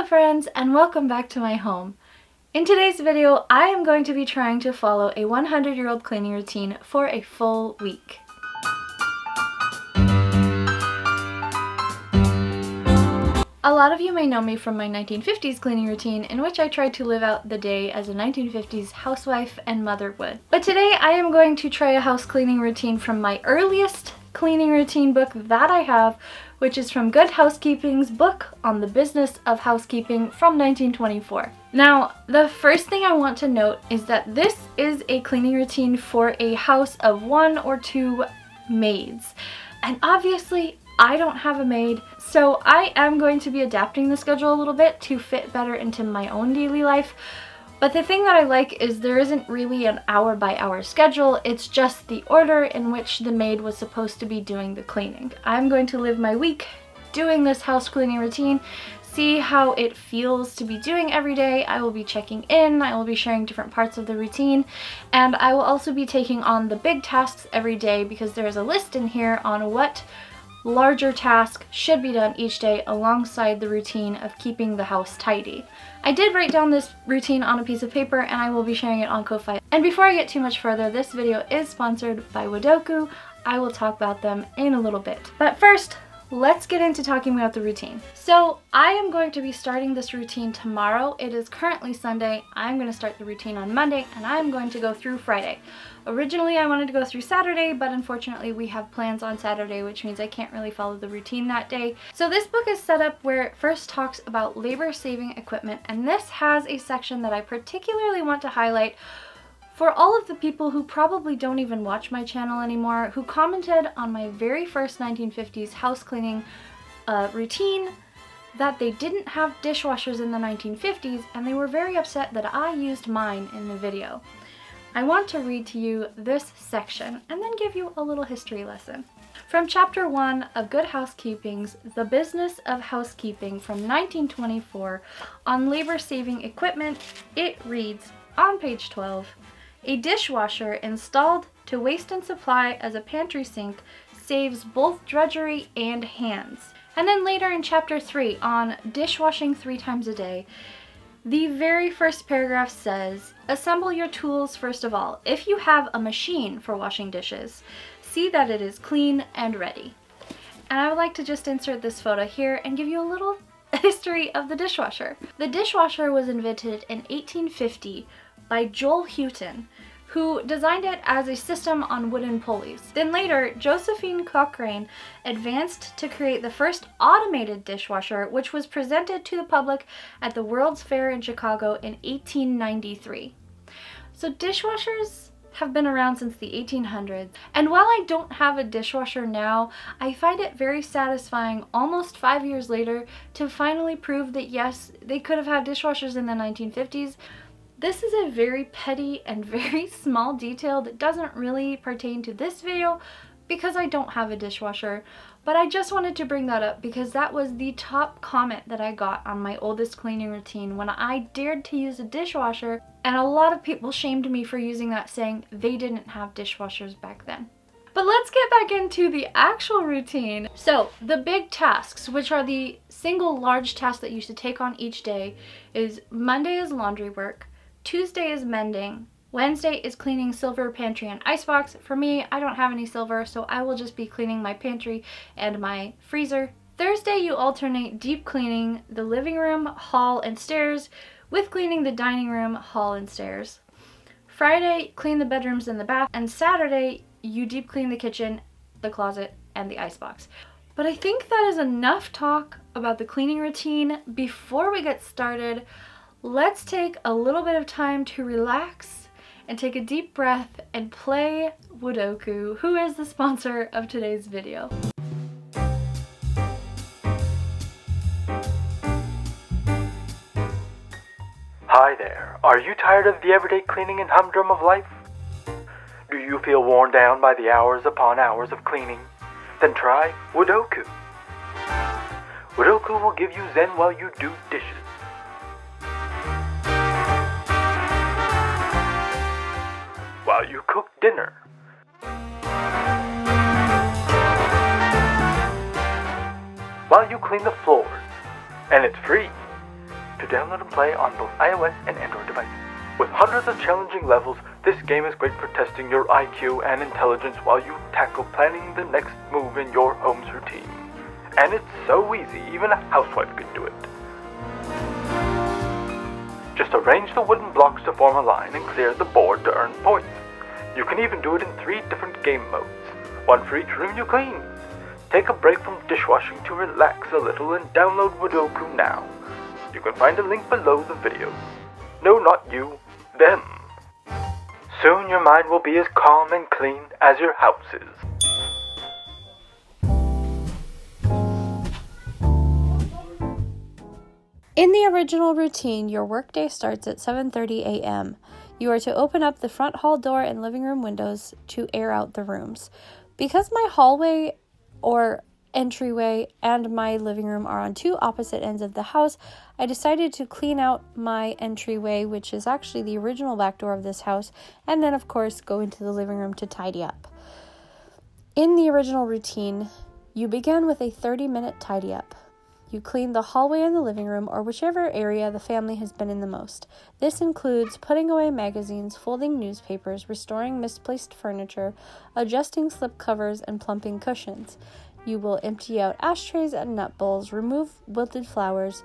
Hello friends, and welcome back to my home. In today's video, I am going to be trying to follow a 100-year-old cleaning routine for a full week. A lot of you may know me from my 1950s cleaning routine, in which I tried to live out the day as a 1950s housewife and mother would. But today I am going to try a house cleaning routine from my earliest cleaning routine book that I have, which is from Good Housekeeping's book on the business of housekeeping from 1924. Now, the first thing I want to note is that this is a cleaning routine for a house of 1 or 2 maids. And obviously, I don't have a maid, so I am going to be adapting the schedule a little bit to fit better into my own daily life. But the thing that I like is there isn't really an hour-by-hour schedule, it's just the order in which the maid was supposed to be doing the cleaning. I'm going to live my week doing this house cleaning routine, see how it feels to be doing every day. I will be checking in, I will be sharing different parts of the routine, and I will also be taking on the big tasks every day because there is a list in here on what larger task should be done each day alongside the routine of keeping the house tidy. I did write down this routine on a piece of paper and I will be sharing it on Ko-Fi. And before I get too much further, this video is sponsored by Methodical. I will talk about them in a little bit. But first, let's get into talking about the routine. So I am going to be starting this routine tomorrow. It is currently Sunday. I'm going to start the routine on Monday and I'm going to go through Friday. Originally I wanted to go through Saturday, but unfortunately we have plans on Saturday, which means I can't really follow the routine that day. So this book is set up where it first talks about labor-saving equipment, and this has a section that I particularly want to highlight for all of the people who probably don't even watch my channel anymore, who commented on my very first 1950s house cleaning routine that they didn't have dishwashers in the 1950s, and they were very upset that I used mine in the video. I want to read to you this section and then give you a little history lesson. From Chapter 1 of Good Housekeeping's The Business of Housekeeping from 1924 on labor-saving equipment, it reads on page 12, "A dishwasher installed to waste and supply as a pantry sink saves both drudgery and hands." And then later in Chapter 3 on dishwashing 3 times a day, the very first paragraph says, "Assemble your tools first of all. If you have a machine for washing dishes, see that it is clean and ready." And I would like to just insert this photo here and give you a little history of the dishwasher. The dishwasher was invented in 1850 by Joel Houghton, who designed it as a system on wooden pulleys. Then later, Josephine Cochrane advanced to create the first automated dishwasher, which was presented to the public at the World's Fair in Chicago in 1893. So dishwashers have been around since the 1800s, and while I don't have a dishwasher now, I find it very satisfying almost 5 years later to finally prove that yes, they could have had dishwashers in the 1950s. This is a very petty and very small detail that doesn't really pertain to this video because I don't have a dishwasher, but I just wanted to bring that up because that was the top comment that I got on my oldest cleaning routine when I dared to use a dishwasher, and a lot of people shamed me for using that, saying they didn't have dishwashers back then. But let's get back into the actual routine. So the big tasks, which are the single large tasks that you should take on each day, is Monday is laundry work, Tuesday is mending, Wednesday is cleaning silver, pantry, and icebox. For me, I don't have any silver, so I will just be cleaning my pantry and my freezer. Thursday, you alternate deep cleaning the living room, hall, and stairs with cleaning the dining room, hall, and stairs. Friday, clean the bedrooms and the bath, and Saturday, you deep clean the kitchen, the closet, and the icebox. But I think that is enough talk about the cleaning routine. Before we get started, let's take a little bit of time to relax and take a deep breath and play Methodical, who is the sponsor of today's video. Hi there. Are you tired of the everyday cleaning and humdrum of life? Do you feel worn down by the hours upon hours of cleaning? Then try Methodical. Methodical will give you zen while you do dishes. While you cook dinner. While you clean the floors. And it's free. to download and play on both iOS and Android devices. With hundreds of challenging levels, this game is great for testing your IQ and intelligence while you tackle planning the next move in your home's routine. And it's so easy, even a housewife could do it. Just arrange the wooden blocks to form a line and clear the board to earn points. You can even do it in 3 different game modes, one for each room you clean. Take a break from dishwashing to relax a little and download Methodical now. You can find a link below the video. No, not you, them. Soon your mind will be as calm and clean as your house is. In the original routine, your workday starts at 7:30 a.m. You are to open up the front hall door and living room windows to air out the rooms. Because my hallway or entryway and my living room are on 2 opposite ends of the house, I decided to clean out my entryway, which is actually the original back door of this house, and then of course go into the living room to tidy up. In the original routine, you begin with a 30-minute tidy up. You clean the hallway and the living room, or whichever area the family has been in the most. This includes putting away magazines, folding newspapers, restoring misplaced furniture, adjusting slip covers, and plumping cushions. You will empty out ashtrays and nut bowls, remove wilted flowers,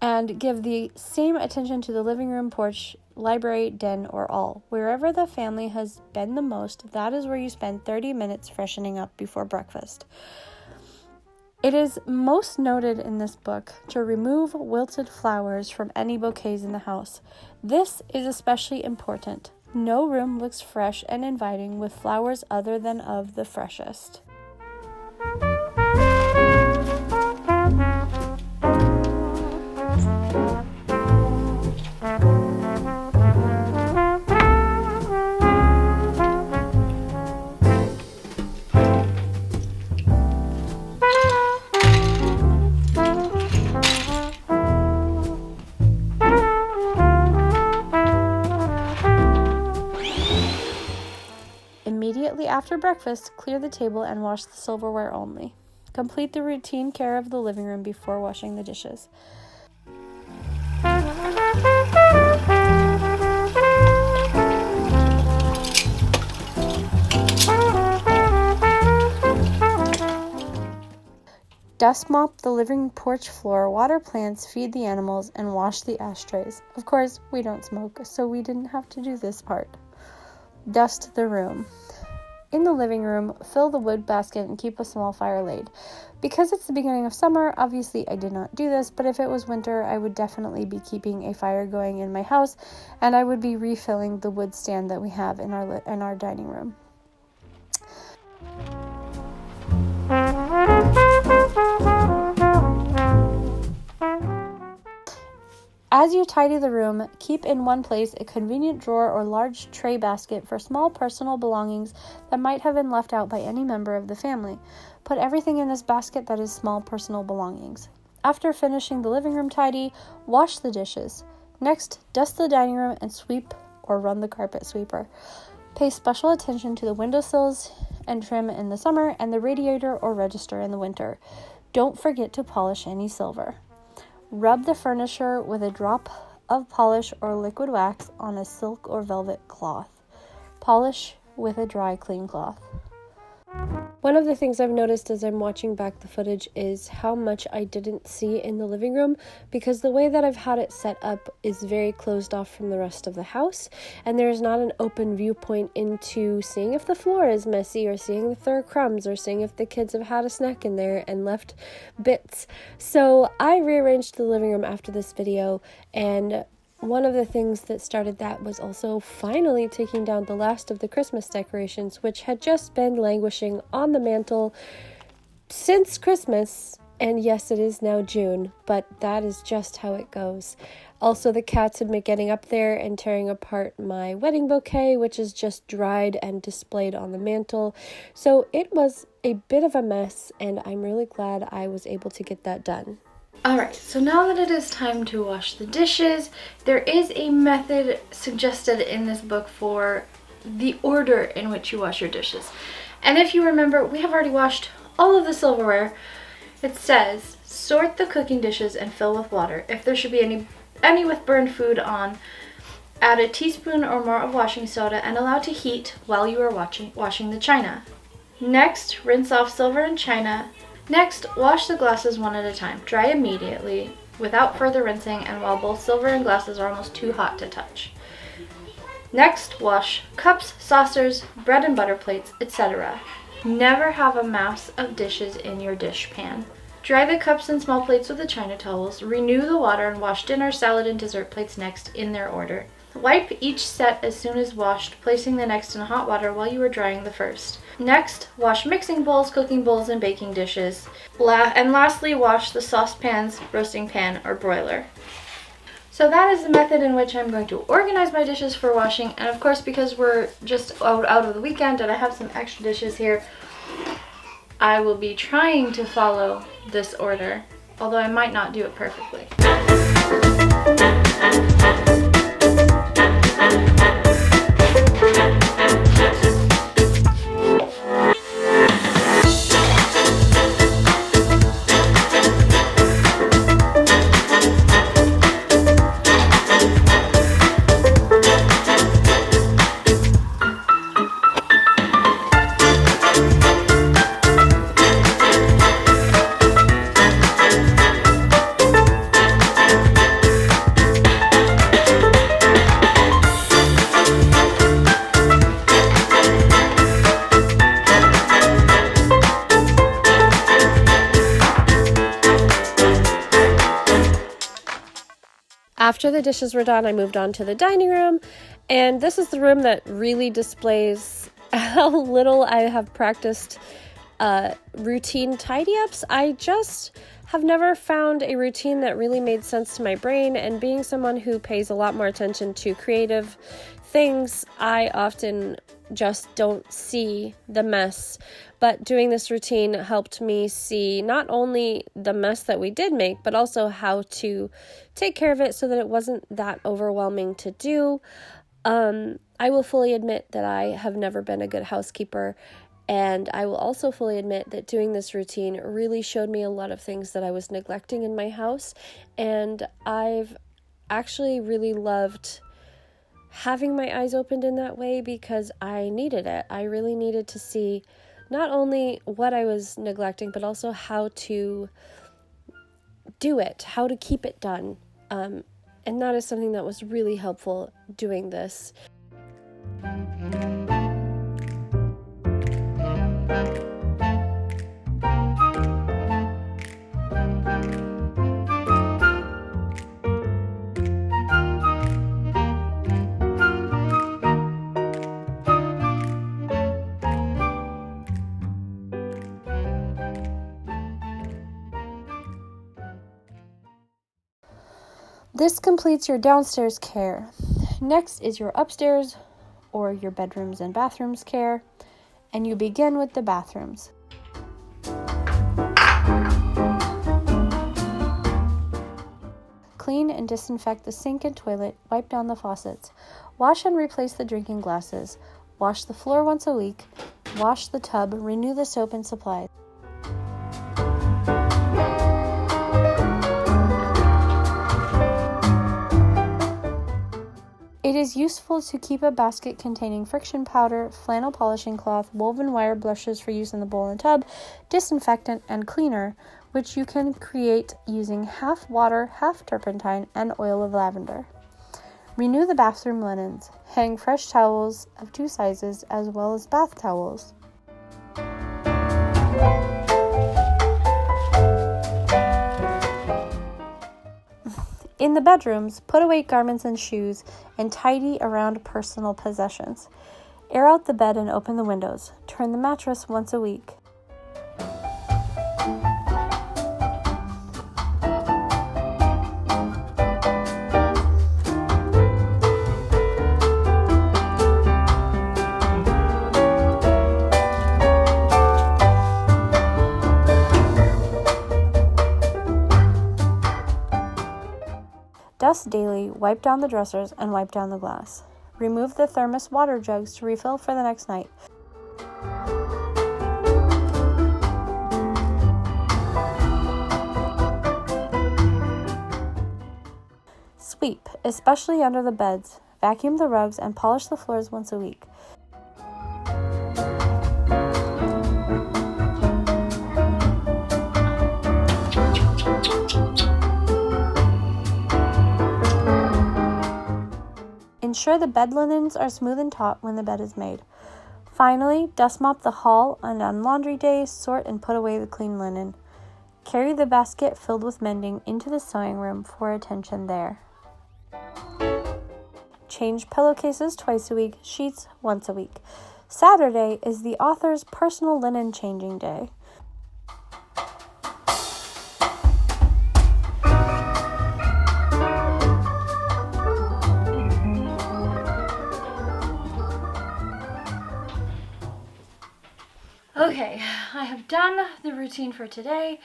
and give the same attention to the living room, porch, library, den, or all. Wherever the family has been the most, that is where you spend 30 minutes freshening up before breakfast. It is most noted in this book to remove wilted flowers from any bouquets in the house. This is especially important. No room looks fresh and inviting with flowers other than of the freshest. Immediately after breakfast, clear the table and wash the silverware only. Complete the routine care of the living room before washing the dishes. Dust mop the living porch floor, water plants, feed the animals, and wash the ashtrays. Of course, we don't smoke, so we didn't have to do this part. Dust the room. In the living room, fill the wood basket and keep a small fire laid. Because it's the beginning of summer, obviously I did not do this, but if it was winter, I would definitely be keeping a fire going in my house, and I would be refilling the wood stand that we have in our dining room. As you tidy the room, keep in one place a convenient drawer or large tray basket for small personal belongings that might have been left out by any member of the family. Put everything in this basket that is small personal belongings. After finishing the living room tidy, wash the dishes. Next, dust the dining room and sweep or run the carpet sweeper. Pay special attention to the windowsills and trim in the summer and the radiator or register in the winter. Don't forget to polish any silver. Rub the furniture with a drop of polish or liquid wax on a silk or velvet cloth. Polish with a dry, clean cloth. One of the things I've noticed as I'm watching back the footage is how much I didn't see in the living room, because the way that I've had it set up is very closed off from the rest of the house, and there's not an open viewpoint into seeing if the floor is messy or seeing if there are crumbs or seeing if the kids have had a snack in there and left bits. So I rearranged the living room after this video, and one of the things that started that was also finally taking down the last of the Christmas decorations, which had just been languishing on the mantle since Christmas. And yes, it is now June, but that is just how it goes. Also, the cats had been getting up there and tearing apart my wedding bouquet, which is just dried and displayed on the mantle. So it was a bit of a mess, and I'm really glad I was able to get that done. Alright, so now that it is time to wash the dishes, there is a method suggested in this book for the order in which you wash your dishes. And if you remember, we have already washed all of the silverware. It says, Sort the cooking dishes and fill with water. If there should be any with burned food on, add a teaspoon or more of washing soda and allow to heat while you are washing the china. Next, rinse off silver and china. Next, wash the glasses one at a time. Dry immediately without further rinsing and while both silver and glasses are almost too hot to touch. Next, wash cups, saucers, bread and butter plates, etc. Never have a mass of dishes in your dish pan. Dry the cups and small plates with the china towels. Renew the water and wash dinner, salad, and dessert plates next in their order. Wipe each set as soon as washed, placing the next in hot water while you are drying the first. Next, wash mixing bowls, cooking bowls, and baking dishes. And lastly, wash the saucepans, roasting pan, or broiler. So that is the method in which I'm going to organize my dishes for washing. And of course, because we're just out of the weekend and I have some extra dishes here, I will be trying to follow this order, although I might not do it perfectly. After the dishes were done, I moved on to the dining room, and this is the room that really displays how little I have practiced routine tidy-ups. I just have never found a routine that really made sense to my brain, and being someone who pays a lot more attention to creative things, I often just don't see the mess. But doing this routine helped me see not only the mess that we did make, but also how to take care of it so that it wasn't that overwhelming to do. I will fully admit that I have never been a good housekeeper, and I will also fully admit that doing this routine really showed me a lot of things that I was neglecting in my house, and I've actually really loved having my eyes opened in that way because I needed it. I really needed to see not only what I was neglecting, but also how to do it, how to keep it done. And that is something that was really helpful doing this. This completes your downstairs care. Next is your upstairs or your bedrooms and bathrooms care, and you begin with the bathrooms. Clean and disinfect the sink and toilet, wipe down the faucets, wash and replace the drinking glasses, wash the floor once a week, wash the tub, renew the soap and supplies. It is useful to keep a basket containing friction powder, flannel polishing cloth, woven wire brushes for use in the bowl and tub, disinfectant, and cleaner, which you can create using half water, half turpentine, and oil of lavender. Renew the bathroom linens. Hang fresh towels of 2 sizes as well as bath towels. In the bedrooms, put away garments and shoes and tidy around personal possessions. Air out the bed and open the windows. Turn the mattress once a week. Dust daily, wipe down the dressers, and wipe down the glass. Remove the thermos water jugs to refill for the next night. Sweep, especially under the beds. Vacuum the rugs and polish the floors once a week. Ensure the bed linens are smooth and taut when the bed is made. Finally, dust mop the hall, and on laundry day, sort and put away the clean linen. Carry the basket filled with mending into the sewing room for attention there. Change pillowcases twice a week, sheets once a week. Saturday is the author's personal linen changing day. Okay, I have done the routine for today,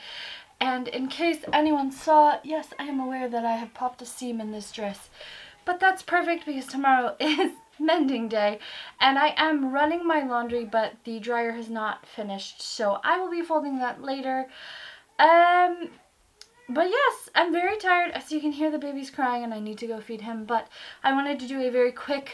and in case anyone saw, yes, I am aware that I have popped a seam in this dress, but that's perfect because tomorrow is mending day, and I am running my laundry, but the dryer has not finished, so I will be folding that later. But yes, I'm very tired, as you can hear the baby's crying and I need to go feed him, but I wanted to do a very quick,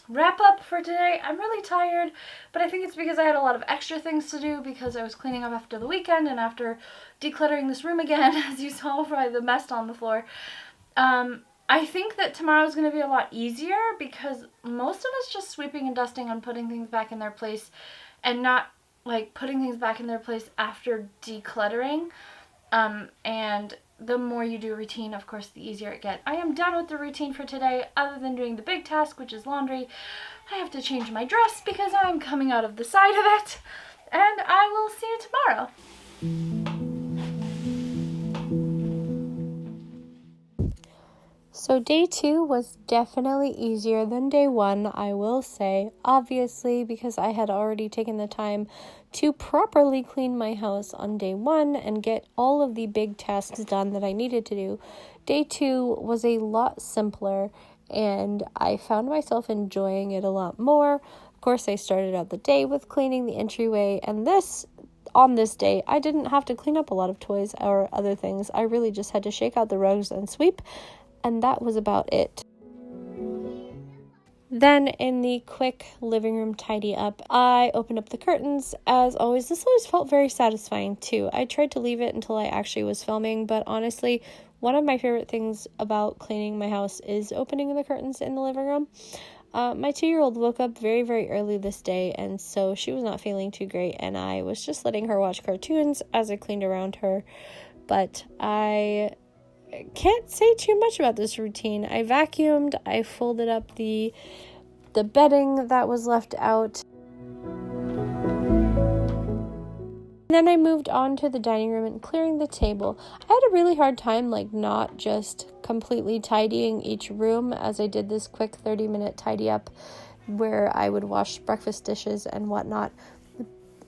wrap up for today. I'm really tired, but I think it's because I had a lot of extra things to do because I was cleaning up after the weekend and after decluttering this room again, as you saw by the mess on the floor. I think that tomorrow's going to be a lot easier because most of it's just sweeping and dusting and putting things back in their place and not putting things back in their place after decluttering. And the more you do a routine, of course, the easier it gets. I am done with the routine for today, other than doing the big task, which is laundry. I have to change my dress because I'm coming out of the side of it, and I will see you tomorrow. So day 2 was definitely easier than day 1, I will say, obviously, because I had already taken the time to properly clean my house on day 1 and get all of the big tasks done that I needed to do. Day 2 was a lot simpler, and I found myself enjoying it a lot more. Of course, I started out the day with cleaning the entryway, and on this day, I didn't have to clean up a lot of toys or other things. I really just had to shake out the rugs and sweep, and that was about it. Then in the quick living room tidy up, I opened up the curtains. As always, this always felt very satisfying too. I tried to leave it until I actually was filming, but honestly, one of my favorite things about cleaning my house is opening the curtains in the living room. My 2-year-old woke up very, very early this day, and so she was not feeling too great, and I was just letting her watch cartoons as I cleaned around her. But I can't say too much about this routine. I vacuumed, I folded up the bedding that was left out. And then I moved on to the dining room and clearing the table. I had a really hard time not just completely tidying each room, as I did this quick 30-minute tidy up where I would wash breakfast dishes and whatnot.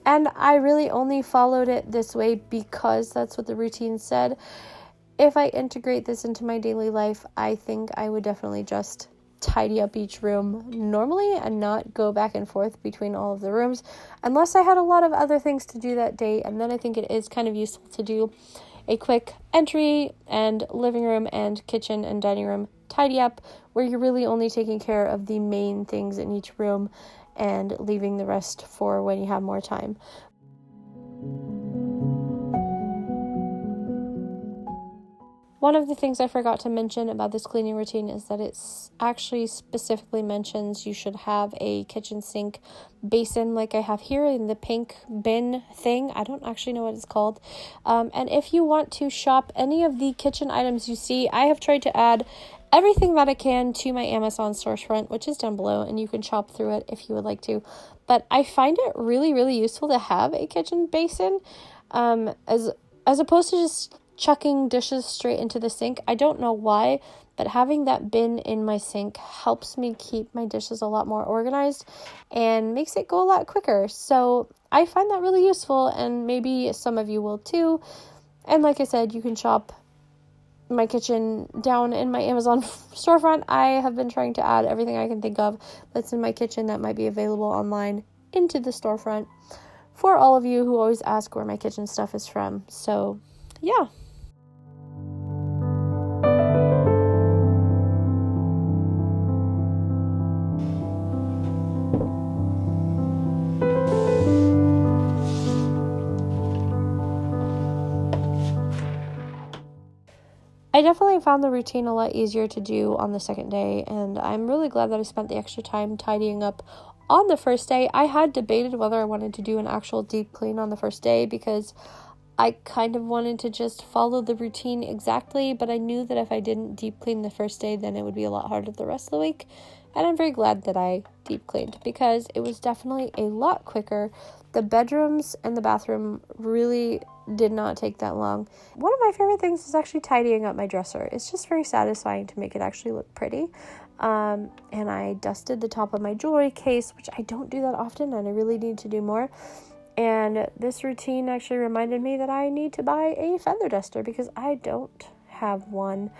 And I really only followed it this way because that's what the routine said. If I integrate this into my daily life, I think I would definitely just tidy up each room normally and not go back and forth between all of the rooms unless I had a lot of other things to do that day, and then I think it is kind of useful to do a quick entry and living room and kitchen and dining room tidy up where you're really only taking care of the main things in each room and leaving the rest for when you have more time. One of the things I forgot to mention about this cleaning routine is that it actually specifically mentions you should have a kitchen sink basin like I have here in the pink bin thing. I don't actually know what it's called. And if you want to shop any of the kitchen items you see, I have tried to add everything that I can to my Amazon storefront, which is down below, and you can shop through it if you would like to. But I find it really, really useful to have a kitchen basin as opposed to just chucking dishes straight into the sink. I don't know why, but having that bin in my sink helps me keep my dishes a lot more organized and makes it go a lot quicker. So I find that really useful, and maybe some of you will too. And like I said, you can shop my kitchen down in my Amazon storefront. I have been trying to add everything I can think of that's in my kitchen that might be available online into the storefront for all of you who always ask where my kitchen stuff is from. So yeah. I definitely found the routine a lot easier to do on the second day, and I'm really glad that I spent the extra time tidying up on the first day. I had debated whether I wanted to do an actual deep clean on the first day because I kind of wanted to just follow the routine exactly, but I knew that if I didn't deep clean the first day, then it would be a lot harder the rest of the week. And I'm very glad that I deep cleaned because it was definitely a lot quicker. The bedrooms and the bathroom really did not take that long. One of my favorite things is actually tidying up my dresser. It's just very satisfying to make it actually look pretty. And I dusted the top of my jewelry case, which I don't do that often, and I really need to do more. And this routine actually reminded me that I need to buy a feather duster because I don't have one.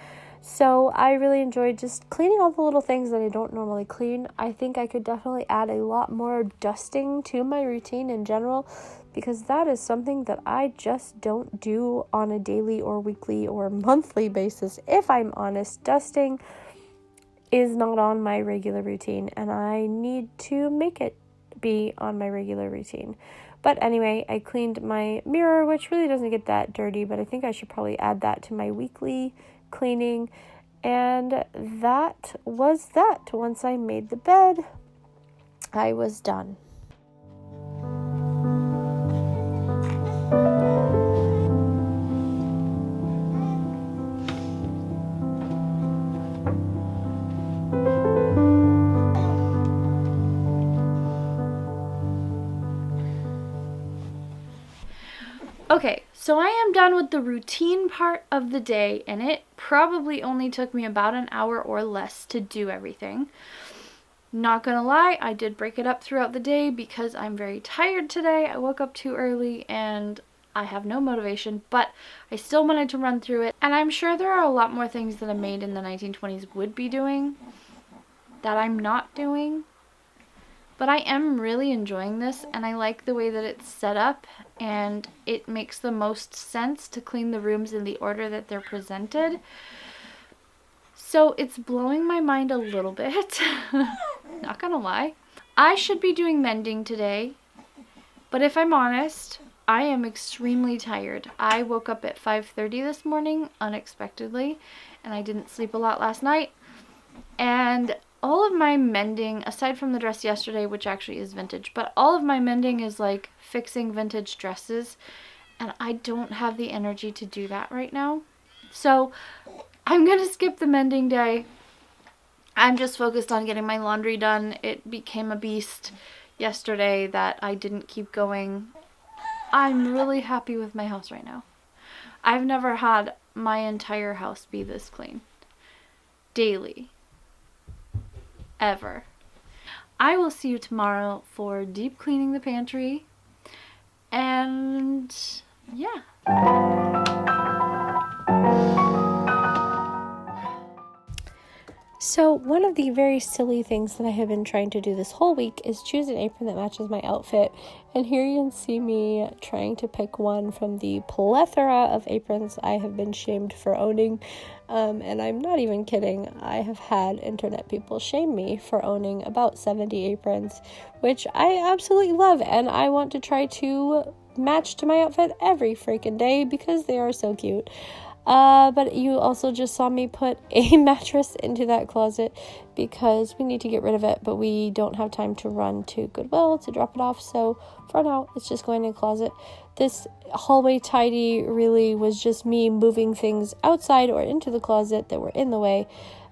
So I really enjoyed just cleaning all the little things that I don't normally clean. I think I could definitely add a lot more dusting to my routine in general because that is something that I just don't do on a daily or weekly or monthly basis. If I'm honest, dusting is not on my regular routine and I need to make it be on my regular routine. But anyway, I cleaned my mirror, which really doesn't get that dirty, but I think I should probably add that to my weekly cleaning. And that was that. Once I made the bed, I was done. Okay, so I am done with the routine part of the day, and it probably only took me about an hour or less to do everything. Not gonna lie, I did break it up throughout the day because I'm very tired today. I woke up too early and I have no motivation, but I still wanted to run through it. And I'm sure there are a lot more things that a maid in the 1920s would be doing that I'm not doing. But I am really enjoying this, and I like the way that it's set up, and it makes the most sense to clean the rooms in the order that they're presented. So it's blowing my mind a little bit, not gonna lie. I should be doing mending today, but if I'm honest, I am extremely tired. I woke up at 5:30 this morning unexpectedly, and I didn't sleep a lot last night, and all of my mending, aside from the dress yesterday, which actually is vintage, but all of my mending is like fixing vintage dresses, and I don't have the energy to do that right now. So I'm gonna skip the mending day. I'm just focused on getting my laundry done. It became a beast yesterday that I didn't keep going. I'm really happy with my house right now. I've never had my entire house be this clean. Daily. Ever. I will see you tomorrow for deep cleaning the pantry, and yeah. So one of the very silly things that I have been trying to do this whole week is choose an apron that matches my outfit. And here you can see me trying to pick one from the plethora of aprons I have been shamed for owning. And I'm not even kidding. I have had internet people shame me for owning about 70 aprons, which I absolutely love. And I want to try to match to my outfit every freaking day because they are so cute. But you also just saw me put a mattress into that closet because we need to get rid of it, but we don't have time to run to Goodwill to drop it off. So for now, it's just going in the closet. This hallway tidy really was just me moving things outside or into the closet that were in the way.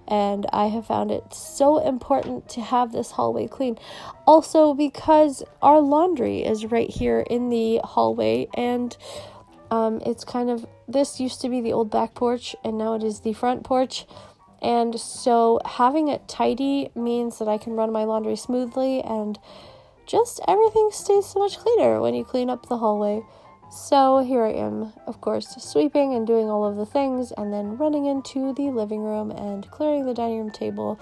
And I have found it so important to have this hallway clean. Also because our laundry is right here in the hallway, and it's kind of, this used to be the old back porch and now it is the front porch, and so having it tidy means that I can run my laundry smoothly and just everything stays so much cleaner when you clean up the hallway. So here I am, of course, sweeping and doing all of the things and then running into the living room and clearing the dining room table.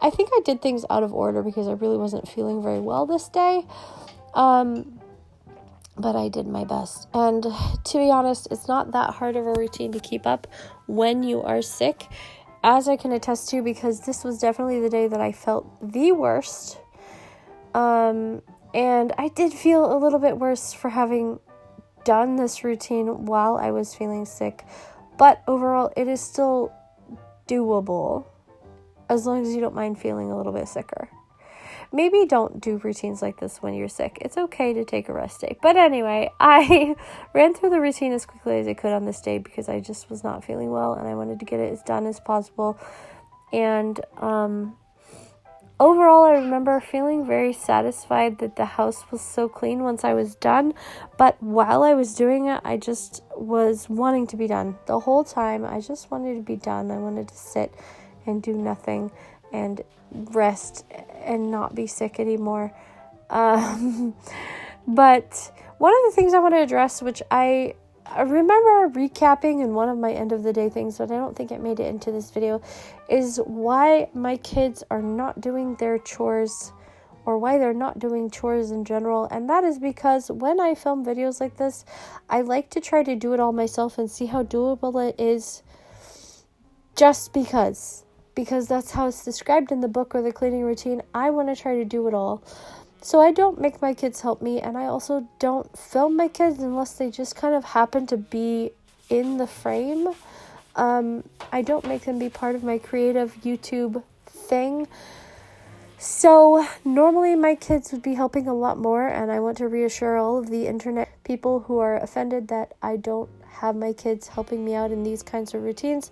I think I did things out of order because I really wasn't feeling very well this day. But I did my best. And to be honest, it's not that hard of a routine to keep up when you are sick, as I can attest to, because this was definitely the day that I felt the worst. And I did feel a little bit worse for having done this routine while I was feeling sick. but overall it is still doable as long as you don't mind feeling a little bit sicker. Maybe don't do routines like this when you're sick. It's okay to take a rest day. But anyway, I ran through the routine as quickly as I could on this day because I just was not feeling well and I wanted to get it as done as possible. And overall, I remember feeling very satisfied that the house was so clean once I was done. But while I was doing it, I just was wanting to be done. The whole time, I just wanted to be done. I wanted to sit and do nothing and rest and not be sick anymore. But one of the things I want to address, which I remember recapping in one of my end of the day things, but I don't think it made it into this video, is why my kids are not doing their chores, or why they're not doing chores in general. And that is because when I film videos like this, I like to try to do it all myself and see how doable it is, just because that's how it's described in the book or the cleaning routine. I want to try to do it all. So I don't make my kids help me, and I also don't film my kids unless they just kind of happen to be in the frame. I don't make them be part of my creative YouTube thing. So normally my kids would be helping a lot more, and I want to reassure all of the internet people who are offended that I don't have my kids helping me out in these kinds of routines.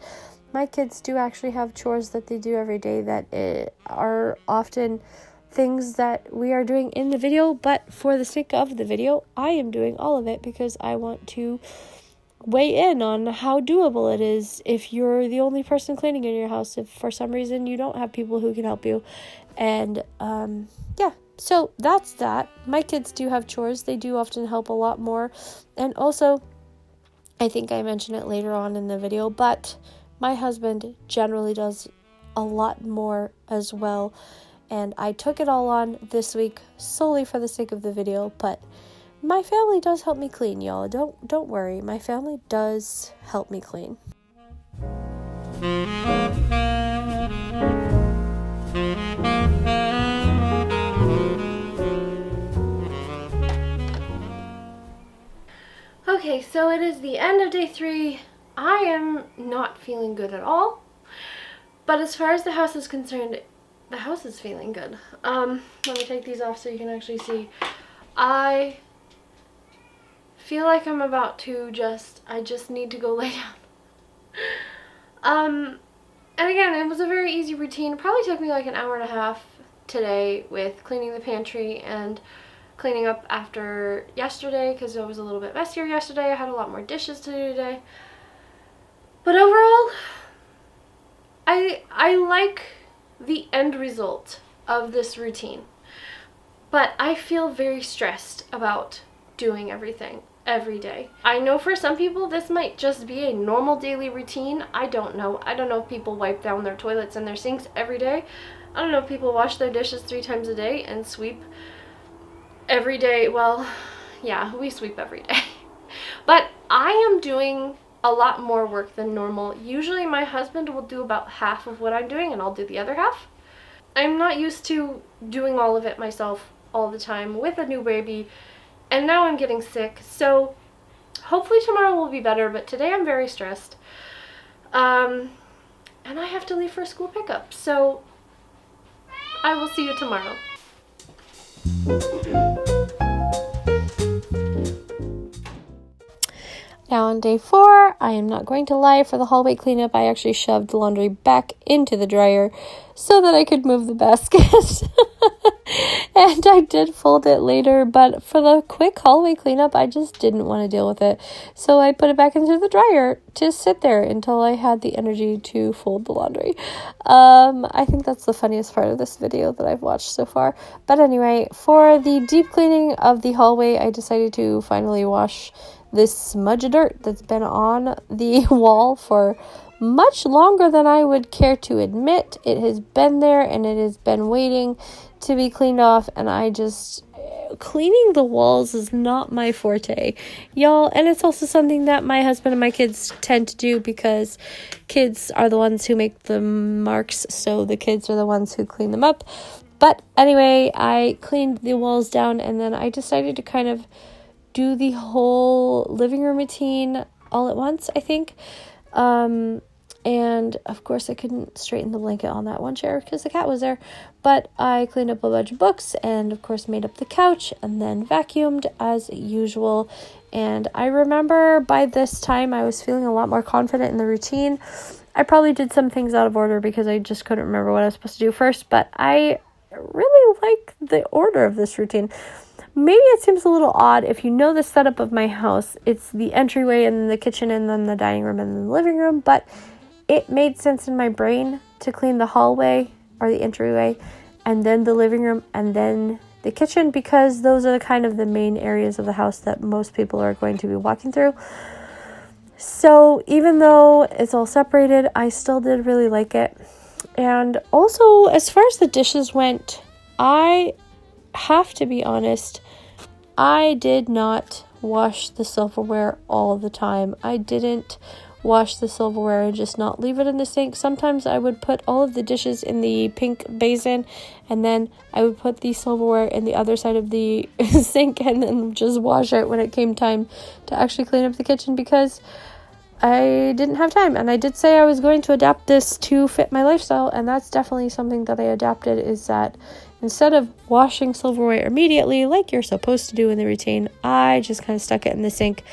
My kids do actually have chores that they do every day that are often things that we are doing in the video, but for the sake of the video, I am doing all of it because I want to weigh in on how doable it is if you're the only person cleaning in your house, if for some reason you don't have people who can help you. And so that's that. My kids do have chores. They do often help a lot more. And also, I think I mentioned it later on in the video, but my husband generally does a lot more as well, and I took it all on this week solely for the sake of the video, but my family does help me clean, y'all. Don't worry, my family does help me clean. Okay, so it is the end of day 3. I am not feeling good at all, but as far as the house is concerned, the house is feeling good. Let me take these off so you can actually see. I feel like I'm about to I just need to go lay down. And again, it was a very easy routine. It probably took me like an hour and a half today with cleaning the pantry and cleaning up after yesterday because it was a little bit messier yesterday. I had a lot more dishes to do today. But overall, I like the end result of this routine. But I feel very stressed about doing everything every day. I know for some people this might just be a normal daily routine. I don't know. I don't know if people wipe down their toilets and their sinks every day. I don't know if people wash their dishes 3 times a day and sweep every day. Well, yeah, we sweep every day. But I am doing a lot more work than normal. Usually my husband will do about half of what I'm doing and I'll do the other half. I'm not used to doing all of it myself all the time with a new baby, and now I'm getting sick, so hopefully tomorrow will be better, but today I'm very stressed. And I have to leave for a school pickup, so I will see you tomorrow. Now on day 4, I am not going to lie, for the hallway cleanup, I actually shoved the laundry back into the dryer so that I could move the basket. And I did fold it later, but for the quick hallway cleanup, I just didn't want to deal with it. So I put it back into the dryer to sit there until I had the energy to fold the laundry. I think that's the funniest part of this video that I've watched so far. But anyway, for the deep cleaning of the hallway, I decided to finally wash this smudge of dirt that's been on the wall for much longer than I would care to admit. It has been there and it has been waiting to be cleaned off, and cleaning the walls is not my forte, y'all. And it's also something that my husband and my kids tend to do because kids are the ones who make the marks, so the kids are the ones who clean them up. But anyway, I cleaned the walls down, and then I decided to kind of do the whole living room routine all at once, I think. And of course I couldn't straighten the blanket on that one chair because the cat was there, but I cleaned up a bunch of books and of course made up the couch and then vacuumed as usual. And I remember by this time I was feeling a lot more confident in the routine. I probably did some things out of order because I just couldn't remember what I was supposed to do first, but I really like the order of this routine. Maybe it seems a little odd if you know the setup of my house. It's the entryway and then the kitchen and then the dining room and then the living room, but it made sense in my brain to clean the hallway or the entryway and then the living room and then the kitchen because those are kind of the main areas of the house that most people are going to be walking through. So even though it's all separated, I still did really like it. And also, as far as the dishes went, I have to be honest, I did not wash the silverware all the time. I didn't wash the silverware and just not leave it in the sink. Sometimes I would put all of the dishes in the pink basin and then I would put the silverware in the other side of the sink and then just wash it when it came time to actually clean up the kitchen because I didn't have time. And I did say I was going to adapt this to fit my lifestyle, and that's definitely something that I adapted, is that instead of washing silverware immediately like you're supposed to do in the routine, I just kind of stuck it in the sink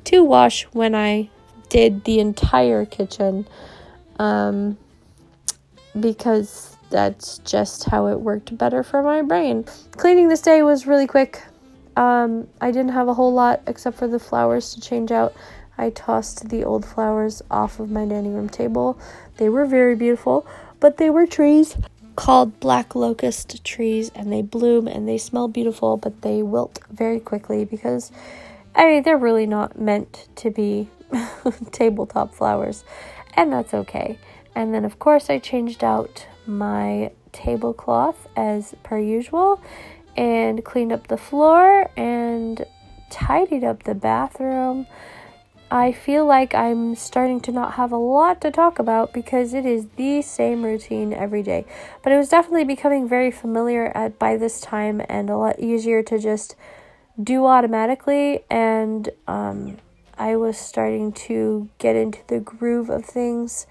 to wash when I did the entire kitchen, because that's just how it worked better for my brain. Cleaning this day was really quick. I didn't have a whole lot except for the flowers to change out. I tossed the old flowers off of my dining room table. They were very beautiful, but they were trees called black locust trees, and they bloom and they smell beautiful, but they wilt very quickly because, I mean, they're really not meant to be tabletop flowers, and that's okay. And then, of course, I changed out my tablecloth as per usual and cleaned up the floor and tidied up the bathroom. I feel like I'm starting to not have a lot to talk about because it is the same routine every day. But it was definitely becoming very familiar by this time and a lot easier to just do automatically. And I was starting to get into the groove of things.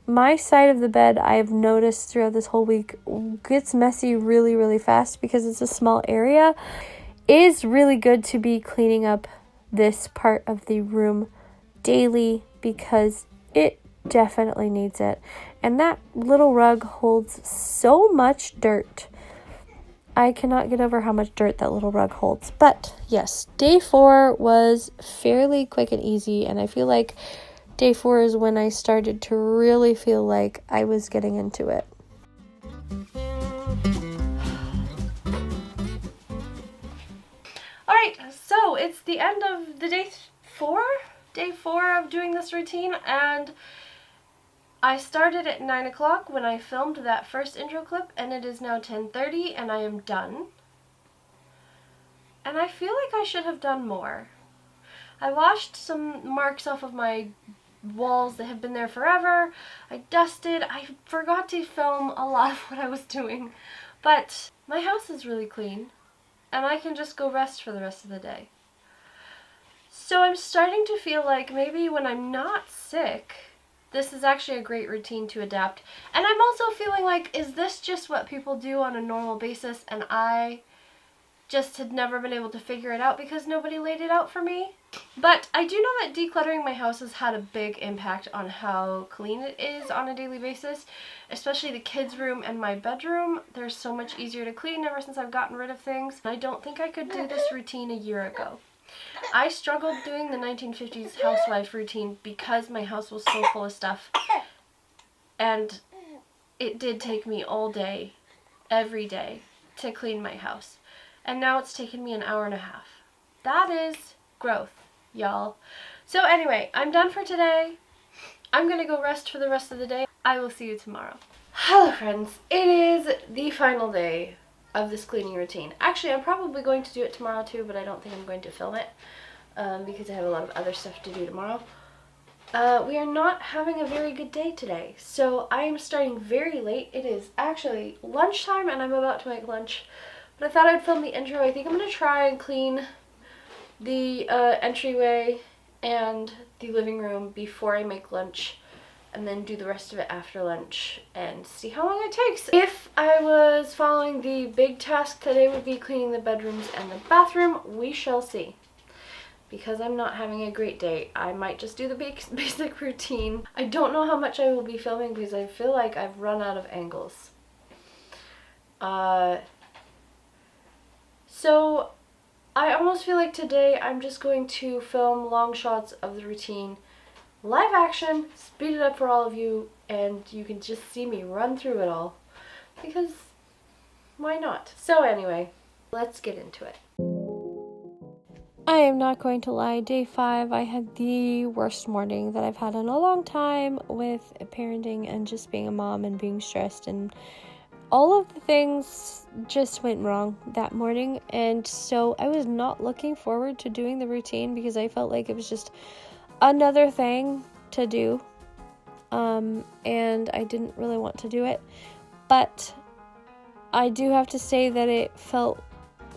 My side of the bed, I've noticed throughout this whole week, gets messy really, really fast because it's a small area. It is really good to be cleaning up this part of the room daily because it definitely needs it. And that little rug holds so much dirt. I cannot get over how much dirt that little rug holds. But yes, day 4 was fairly quick and easy, and I feel like day 4 is when I started to really feel like I was getting into it. Alright, so it's the end of the day 4 of doing this routine, and I started at 9 o'clock when I filmed that first intro clip, and it is now 10:30 and I am done. And I feel like I should have done more. I washed some marks off of my walls that have been there forever. I dusted. I forgot to film a lot of what I was doing, but my house is really clean. And I can just go rest for the rest of the day. So I'm starting to feel like maybe when I'm not sick, this is actually a great routine to adapt. And I'm also feeling like, is this just what people do on a normal basis and I just had never been able to figure it out because nobody laid it out for me? But I do know that decluttering my house has had a big impact on how clean it is on a daily basis, especially the kids' room and my bedroom. They're so much easier to clean ever since I've gotten rid of things. I don't think I could do this routine a year ago. I struggled doing the 1950s housewife routine because my house was so full of stuff, and it did take me all day, every day, to clean my house. And now it's taken me an hour and a half. That is growth, y'all. So anyway, I'm done for today. I'm gonna go rest for the rest of the day. I will see you tomorrow. Hello friends, it is the final day of this cleaning routine. Actually, I'm probably going to do it tomorrow too, but I don't think I'm going to film it because I have a lot of other stuff to do tomorrow. We are not having a very good day today, so I am starting very late. It is actually lunchtime and I'm about to make lunch, but I thought I'd film the intro. I think I'm going to try and clean the entryway and the living room before I make lunch, and then do the rest of it after lunch and see how long it takes. If I was following the big task today would be cleaning the bedrooms and the bathroom, we shall see. Because I'm not having a great day, I might just do the basic routine. I don't know how much I will be filming because I feel like I've run out of angles. So I almost feel like today I'm just going to film long shots of the routine, live action, speed it up for all of you, and you can just see me run through it all. Because why not? So anyway, let's get into it. I am not going to lie, day 5, I had the worst morning that I've had in a long time with parenting and just being a mom and being stressed, and all of the things just went wrong that morning, and so I was not looking forward to doing the routine because I felt like it was just another thing to do, and I didn't really want to do it, but I do have to say that it felt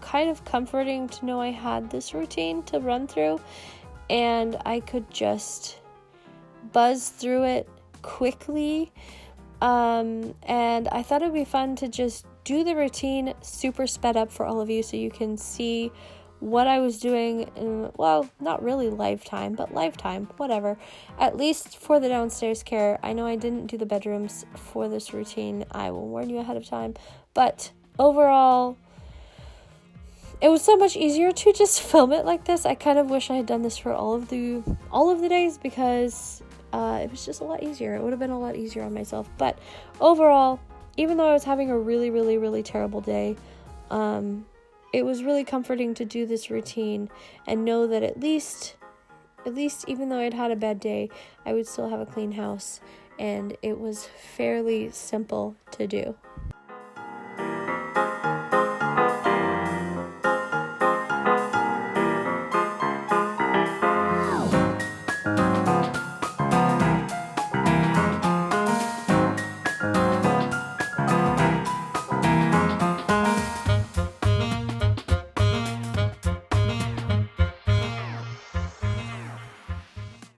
kind of comforting to know I had this routine to run through and I could just buzz through it quickly, and I thought it would be fun to just do the routine super sped up for all of you so you can see what I was doing in, well, not really lifetime, but lifetime, whatever, at least for the downstairs care. I know I didn't do the bedrooms for this routine, I will warn you ahead of time, but overall it was so much easier to just film it like this. I kind of wish I had done this for all of the days because it was just a lot easier. It would have been a lot easier on myself. But overall, even though I was having a really, really, really terrible day, it was really comforting to do this routine and know that at least even though I'd had a bad day, I would still have a clean house, and it was fairly simple to do.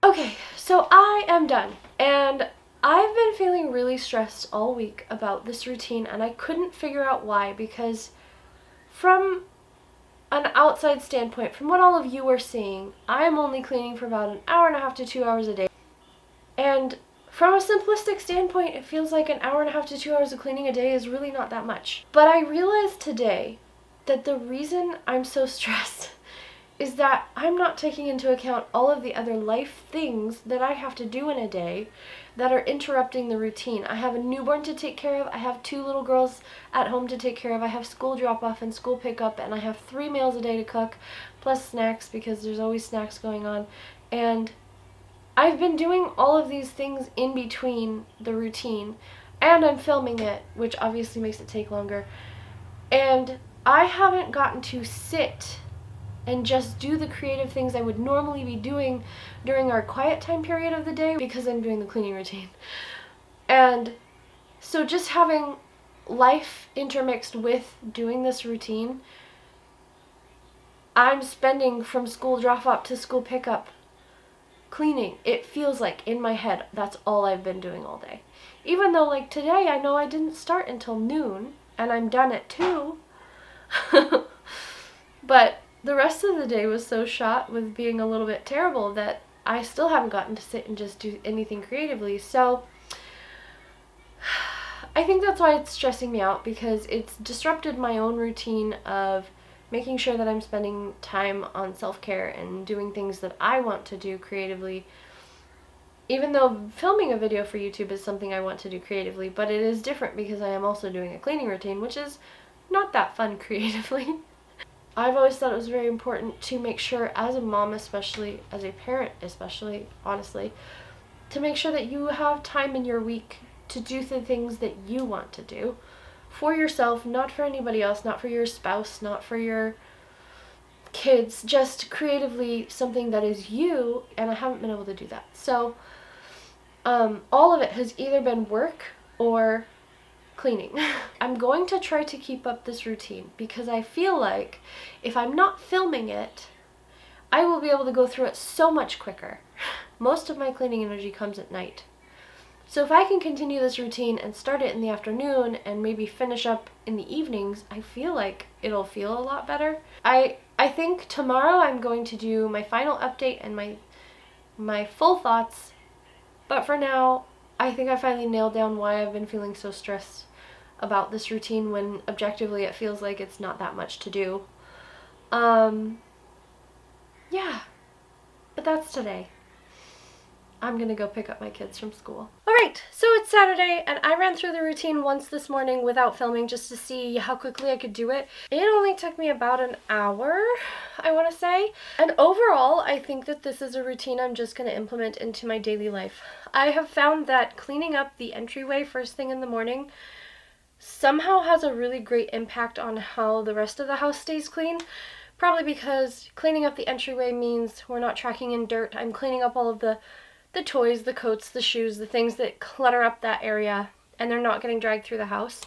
Okay, so I am done, and I've been feeling really stressed all week about this routine, and I couldn't figure out why, because from an outside standpoint, from what all of you are seeing, I am only cleaning for about an hour and a half to 2 hours a day. And from a simplistic standpoint, it feels like an hour and a half to 2 hours of cleaning a day is really not that much. But I realized today that the reason I'm so stressed is that I'm not taking into account all of the other life things that I have to do in a day that are interrupting the routine. I have a newborn to take care of, I have 2 little girls at home to take care of, I have school drop-off and school pickup, and I have 3 meals a day to cook, plus snacks because there's always snacks going on. And I've been doing all of these things in between the routine, and I'm filming it, which obviously makes it take longer. And I haven't gotten to sit and just do the creative things I would normally be doing during our quiet time period of the day because I'm doing the cleaning routine. And so just having life intermixed with doing this routine, I'm spending from school drop-off to school pickup cleaning. It feels like in my head that's all I've been doing all day. Even though like today I know I didn't start until noon and I'm done at 2. But the rest of the day was so shot with being a little bit terrible that I still haven't gotten to sit and just do anything creatively. So I think that's why it's stressing me out, because it's disrupted my own routine of making sure that I'm spending time on self-care and doing things that I want to do creatively, even though filming a video for YouTube is something I want to do creatively, but it is different because I am also doing a cleaning routine, which is not that fun creatively. I've always thought it was very important to make sure, as a mom especially, as a parent especially, honestly, to make sure that you have time in your week to do the things that you want to do for yourself, not for anybody else, not for your spouse, not for your kids, just creatively something that is you, and I haven't been able to do that. So all of it has either been work or cleaning. I'm going to try to keep up this routine because I feel like if I'm not filming it, I will be able to go through it so much quicker. Most of my cleaning energy comes at night. So if I can continue this routine and start it in the afternoon and maybe finish up in the evenings, I feel like it'll feel a lot better. I think tomorrow I'm going to do my final update and my full thoughts. But for now, I think I finally nailed down why I've been feeling so stressed about this routine when objectively it feels like it's not that much to do. Yeah, but that's today. I'm gonna go pick up my kids from school. Alright, so it's Saturday, and I ran through the routine once this morning without filming just to see how quickly I could do it. It only took me about an hour, I want to say. And overall, I think that this is a routine I'm just gonna implement into my daily life. I have found that cleaning up the entryway first thing in the morning somehow has a really great impact on how the rest of the house stays clean. Probably because cleaning up the entryway means we're not tracking in dirt. I'm cleaning up all of the toys, the coats, the shoes, the things that clutter up that area, and they're not getting dragged through the house.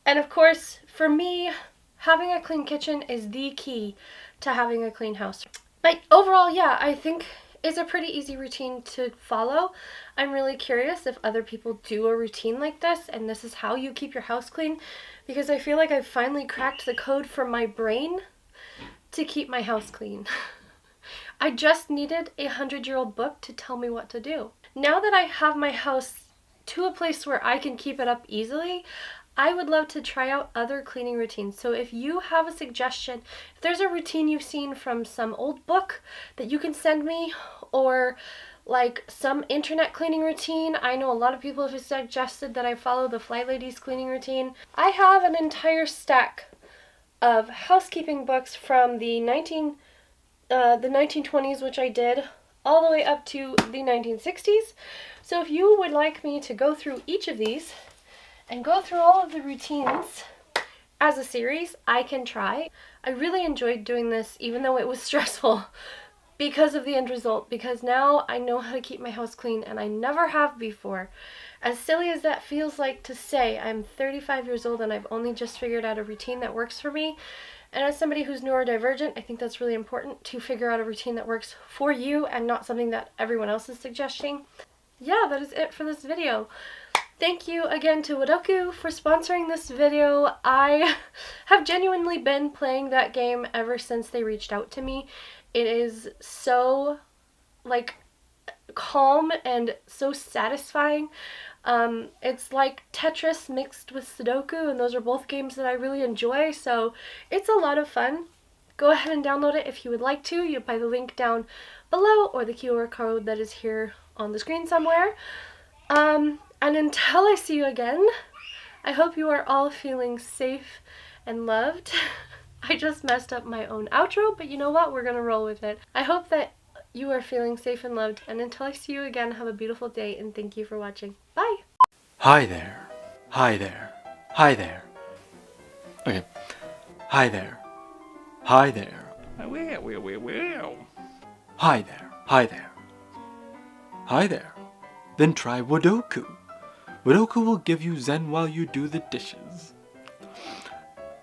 And of course, for me, having a clean kitchen is the key to having a clean house. But overall, yeah, I think it's a pretty easy routine to follow. I'm really curious if other people do a routine like this, and this is how you keep your house clean, because I feel like I've finally cracked the code for my brain to keep my house clean. I just needed a 100-year-old book to tell me what to do. Now that I have my house to a place where I can keep it up easily, I would love to try out other cleaning routines. So if you have a suggestion, if there's a routine you've seen from some old book that you can send me, or like some internet cleaning routine. I know a lot of people have suggested that I follow the Fly Ladies cleaning routine. I have an entire stack of housekeeping books from the 1920s, which I did, all the way up to the 1960s. So if you would like me to go through each of these and go through all of the routines as a series, I can try. I really enjoyed doing this, even though it was stressful, because of the end result, because now I know how to keep my house clean, and I never have before. As silly as that feels like to say, I'm 35 years old and I've only just figured out a routine that works for me. And as somebody who's neurodivergent, I think that's really important to figure out a routine that works for you and not something that everyone else is suggesting. Yeah, that is it for this video. Thank you again to Methodical for sponsoring this video. I have genuinely been playing that game ever since they reached out to me. It is so, like, calm and so satisfying. It's like Tetris mixed with Sudoku, and those are both games that I really enjoy, so it's a lot of fun. Go ahead and download it if you would like to. You'll find the link down below, or the QR code that is here on the screen somewhere. And until I see you again, I hope you are all feeling safe and loved. I just messed up my own outro, but you know what? We're gonna roll with it. I hope that you are feeling safe and loved, and until I see you again, have a beautiful day, and thank you for watching. Bye! Hi there. Hi there. Hi there. Okay. Hi there. Hi there. Well. Hi there. Hi there. Hi there. Then try Wodoku. Wodoku will give you zen while you do the dishes.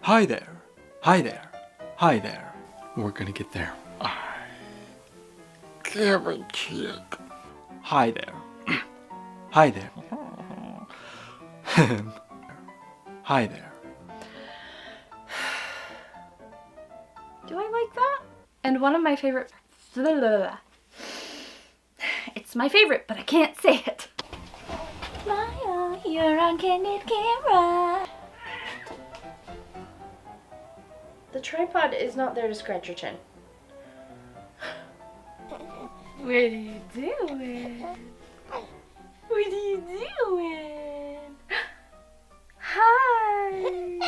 Hi there. Hi there. Hi there. We're gonna get there. Carrot chick. Hi there. Hi there. Hi there. Do I like that? And one of my favorite... It's my favorite, but I can't say it. Smile, you're on candid camera. The tripod is not there to scratch your chin. What are you doing? What are you doing? Hi!